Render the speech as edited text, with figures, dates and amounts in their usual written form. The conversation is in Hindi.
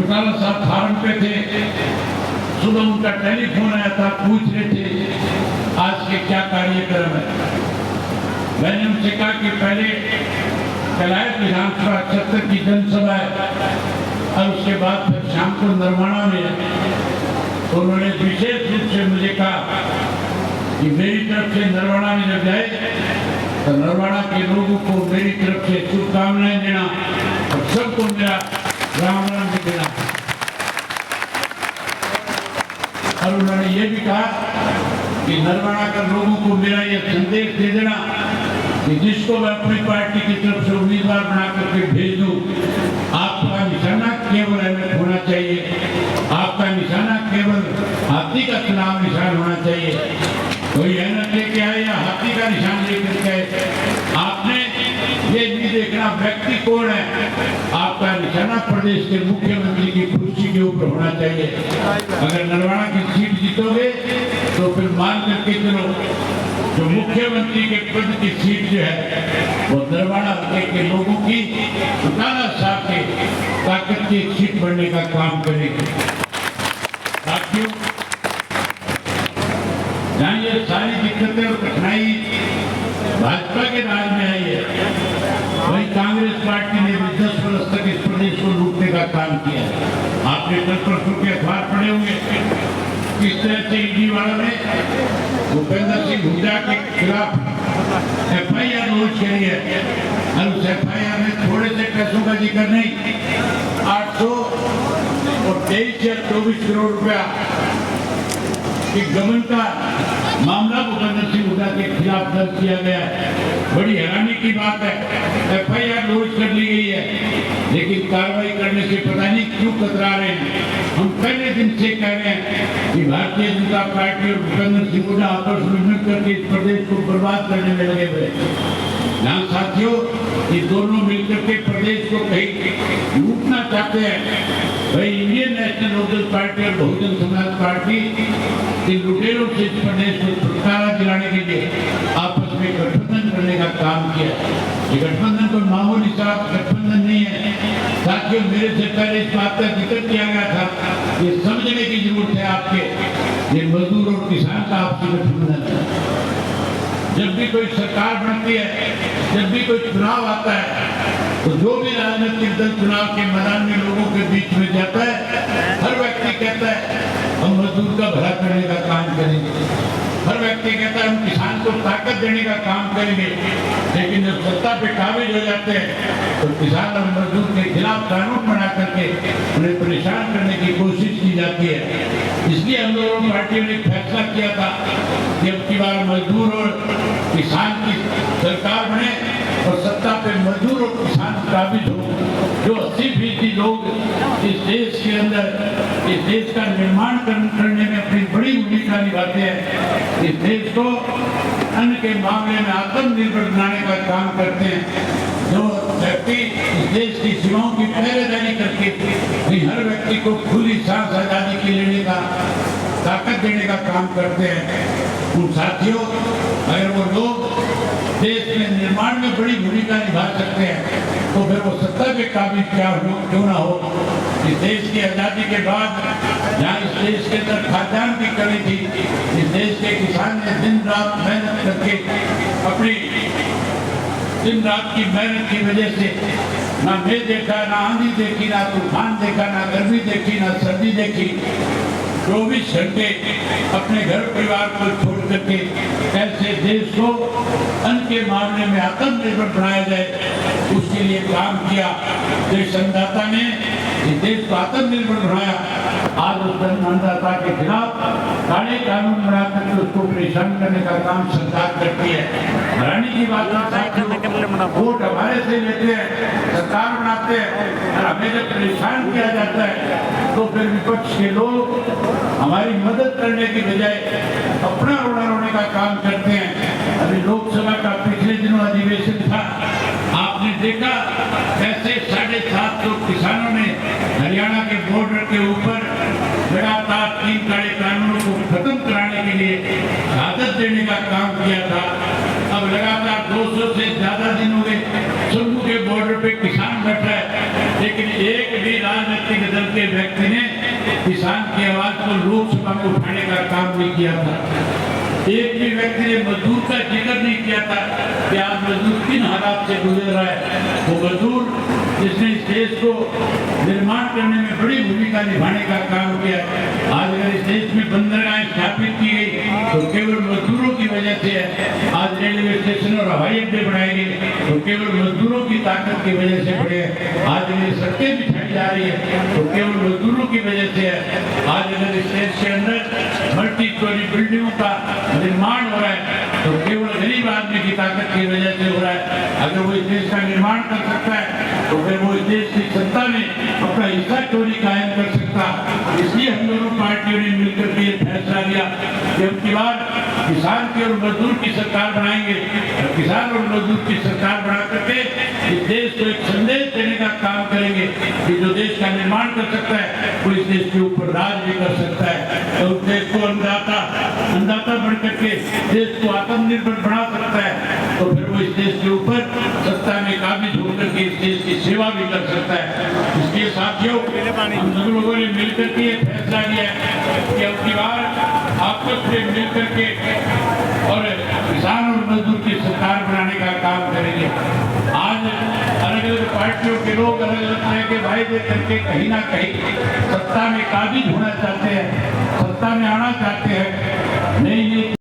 चौटाला साहब फार्म पे थे, सुबह उनका टेलीफोन आया था, पूछ रहे थे आज के क्या कार्यक्रम है। मैंने उनसे कहा कि पहले कलायत विधानसभा क्षेत्र की जनसभा है और उसके बाद फिर शाम को नरवाना में है। तो उन्होंने विशेष रूप से मुझे कहा कि मेरी तरफ से नरवाना में जब जाए तो नरवाना के लोगों को मेरी तरफ से शुभकामनाएं देना और सबको मेरा राम राम भी देना। और उन्होंने ये भी कहा कि नरवाना के लोगों को मेरा ये संदेश दे देना कि जिसको मैं अपनी पार्टी की तरफ से उम्मीदवार बना करके भेज दूं, आपका निशाना केवल अहमद होना चाहिए, आपका निशाना केवल हाथी का चुनाव निशान होना चाहिए। कोई अहमद लेके आए या हाथी का निशान लेकर के, आपने ये नहीं देखना व्यक्ति कौन है, आपका निशाना प्रदेश के मुख्यमंत्री की कुर्सी के ऊपर होना चाहिए। अगर नरवाना की सीट जीतोगे तो फिर मान करके चलो जो मुख्यमंत्री के पद की सीट जो है वो नरवाना के लोगों की चौटाला साहब के ताकत की सीट बनने का काम करेगी। साथियों, जहाँ ये सारी दिक्कतें और कठिनाई भाजपा के राज में आई है, वही कांग्रेस पार्टी ने भी 10 वर्ष तक इस प्रदेश को लूटने का काम किया। आपने कल परसों के अखबार पढ़े होंगे किस तरह से ईडी वालों ने भूपेंद्र सिंह हुड्डा के खिलाफ FIR लॉन्च करी है और उस FIR में थोड़े से पैसों का जिक्र नहीं, 823 या 24 करोड़ रुपया कि गबन का मामला भूपेंद्र सिंह हुड्डा के खिलाफ दर्ज किया गया है। बड़ी हैरानी की बात है, FIR लॉन्च कर ली गई है, लेकिन कार्रवाई करने से पता नहीं क्यों कतरा रहे हैं। हम पहले दिन से कह रहे हैं कि भारतीय जनता पार्टी और भूपेंद्र सिंह हुड्डा आपस में मिल करके इस प्रदेश को बर्बाद करने में लगे हुए। यहाँ साथियों, ये दोनों मिलकर के प्रदेश को कहीं लूटना चाहते हैं। भाई इंडियन नेशनल लोकदल पार्टी और बहुजन समाज पार्टी इन लुटेरों से इस प्रदेश को छुटकारा दिलाने के लिए आपस में गठबंधन करने का काम किया। ये गठबंधन कोई मामूली सा गठबंधन नहीं है। साथियों, मेरे से पहले इस बात का जिक्र किया गया था, ये समझने की जरूरत है आपके, ये मजदूर और किसान का आपसी गठबंधन है। जब भी कोई सरकार बनती है, जब भी कोई चुनाव आता है, तो जो भी राजनीतिक दल चुनाव के मैदान में लोगों के बीच में जाता है, हर व्यक्ति कहता है हम मजदूर का भला करने का काम करेंगे, हर व्यक्ति कहता है हम किसान को ताकत देने का काम करेंगे। लेकिन जब सत्ता पे काबिज हो जाते हैं तो किसान और मजदूर के खिलाफ कानून बना करके उन्हें परेशान करने की कोशिश की जाती है। इसलिए हम लोगों पार्टियों ने फैसला किया था कि अब की बार मजदूर और किसान की सरकार बने और सत्ता पे मजदूर और किसान काबिज हो। जो 80% लोग इस देश के अंदर इस देश का निर्माण करने में अपनी बड़ी भूमिका निभाते हैं, इस देश को अन्न के मामले में आत्मनिर्भर बनाने का काम करते हैं, जो व्यक्ति इस देश की सीमाओं की पहरेदारी करके हर व्यक्ति को खुली सांस आजादी के लेने का ताकत देने का काम करते हैं। उन साथियों, अगर वो लोग देश में निर्माण में बड़ी भूमिका निभा सकते हैं तो फिर वो सत्ता के काबिज क्यों ना हो। इस देश की आजादी के बाद जहाँ इस देश के अंदर खाद्यान्न की कमी थी, इस देश के किसान ने दिन रात मेहनत करके अपनी दिन रात की मेहनत की वजह से ना मैं देखा, ना आंधी देखी, ना तूफान देखा, ना गर्मी देखी, ना सर्दी देखी, 24 घंटे अपने घर परिवार को छोड़ करके कैसे देश को अन्न के मामले में आत्मनिर्भर बनाया जाए, उसके लिए काम किया। देश अन्नदाता ने इस देश को आत्मनिर्भर बनाया। आज उस अन्नदाता के खिलाफ काले कानून बना करके उसको परेशान करने का काम सरकार करती है। हैरानी की बात है, वोट हमारे से लेते हैं, सरकार बनाते हैं और हमें जब परेशान किया जाता है तो फिर विपक्ष के लोग हमारी मदद करने की बजाय अपना रोना रोने का काम करते हैं। अभी लोकसभा का पिछले दिनों अधिवेशन था, आपने देखा कैसे 750 किसानों ने हरियाणा के बॉर्डर के ऊपर लगातार 3 काले कानूनों को खत्म कराने के लिए शहादत देने का काम किया था। अब लगातार 200 से ज्यादा दिन हो गए, जम्मू के बॉर्डर पे किसान बैठा है, लेकिन एक भी राजनीतिक दल के व्यक्ति ने किसान की आवाज को लोकसभा में उठाने का काम नहीं किया था। एक भी व्यक्ति ने मजदूर का जिक्र नहीं किया था कि आज मजदूर किन हालात से गुजर रहा है। वो मजदूर जिसने इस देश को निर्माण करने में बड़ी भूमिका निभाने का काम किया। आज अगर इस देश में बंदरगाहें स्थापित की गई तो केवल मजदूरों की वजह से है। आज रेलवे स्टेशन और हवाई अड्डे बनाए गए तो केवल मजदूरों की ताकत की वजह से बढ़े। आज अगर सड़कें बिछाई जा रही है तो केवल मजदूरों की वजह से है। आज अगर इस देश के अंदर मल्टी स्टोरी बिल्डिंगों का निर्माण हो रहा है तो केवल गरीब आदमी की ताकत की वजह से हो रहा है। अगर वो इस देश का निर्माण कर सकता है तो फिर वो इस देश की सत्ता में अपना हिस्सा क्यों नहीं कायम कर सकता। इसलिए हम दोनों पार्टियों ने मिलकर के ये फैसला लिया कि अब की बार किसान की और मजदूर की सरकार बनाएंगे। किसान और मजदूर की सरकार बना करके इस देश को एक संदेश देने का काम करेंगे कि जो देश का निर्माण कर सकता है वो इस देश के ऊपर राज भी कर सकता है। तो उस देश को अन्नदाता बन करके देश को आत्मनिर्भर बना सकता है तो फिर वो इस देश के ऊपर सत्ता में काबिज होकर के इस देश की सेवा भी कर सकता है। इसलिए साथियों, हम सब लोगों ने मिलकर के ये फैसला लिया है कि अब की बार आपस में मिलकर के और किसान और मजदूर की सरकार बनाने का काम करेंगे। आज अलग अलग पार्टियों के लोग अलग अलग तरह के वायदे करके कहीं ना कहीं सत्ता में काबिज होना चाहते हैं, सत्ता में आना चाहते हैं। नहीं